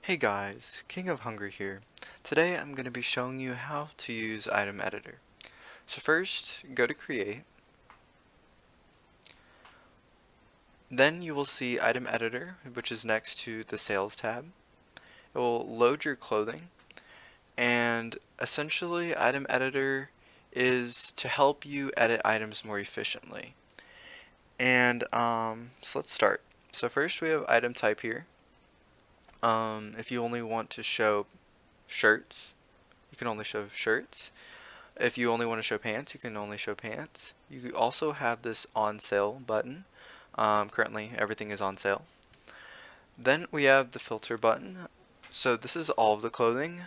Hey guys, King of Hunger here. Today I'm going to be showing you how to use Item Editor. So first, go to Create. Then you will see Item Editor, which is next to the Sales tab. It will load your clothing, and essentially Item Editor is to help you edit items more efficiently. And so let's start. So first we have item type here. If you only want to show shirts, you can only show shirts. If you only want to show pants, you can only show pants. You also have this on sale button. Currently, everything is on sale. Then we have the filter button. So this is all of the clothing.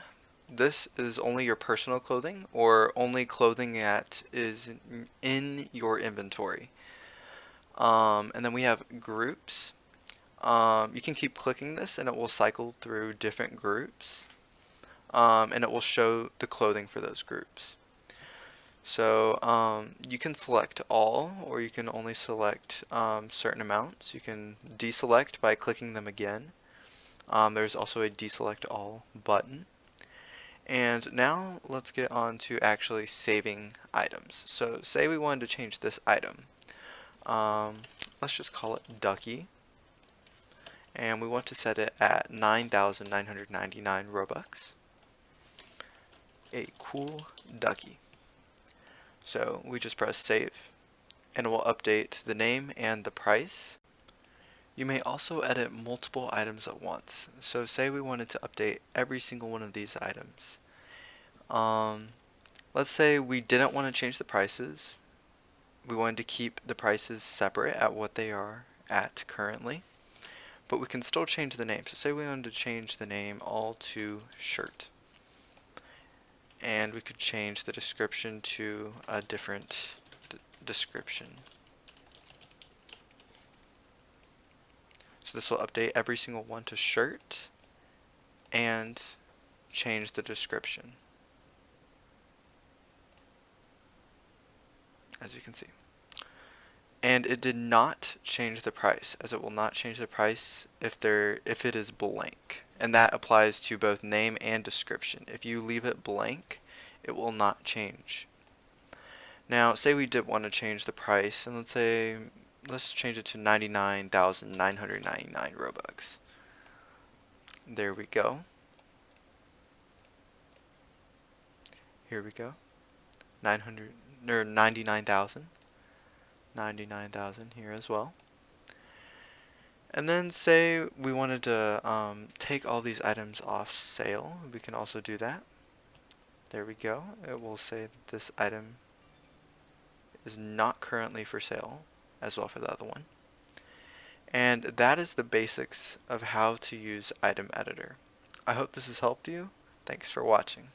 This is only your personal clothing or only clothing that is in your inventory. And then we have groups. You can keep clicking this and it will cycle through different groups. And it will show the clothing for those groups. So you can select all, or you can only select certain amounts. You can deselect by clicking them again. There's also a deselect all button. And now let's get on to actually saving items. So say we wanted to change this item. Let's just call it Ducky. And we want to set it at 9,999 Robux. A cool Ducky. So we just press save, and it will update the name and the price. You may also edit multiple items at once. So say we wanted to update every single one of these items. Let's say we didn't want to change the prices. We wanted to keep the prices separate at what they are at currently. But we can still change the name. So say we wanted to change the name all to shirt. And we could change the description to a different description. So this will update every single one to shirt and change the description, as you can see. And it did not change the price, as it will not change the price if it is blank. And that applies to both name and description. If you leave it blank, it will not change. Now, say we did want to change the price, and let's change it to 99,999 Robux. There we go. Here we go. 900 or 99,000. 99,000 here as well. And then say we wanted to take all these items off sale. We can also do that. There we go. It will say that this item is not currently for sale, as well for the other one. And that is the basics of how to use Item Editor. I hope this has helped you. Thanks for watching.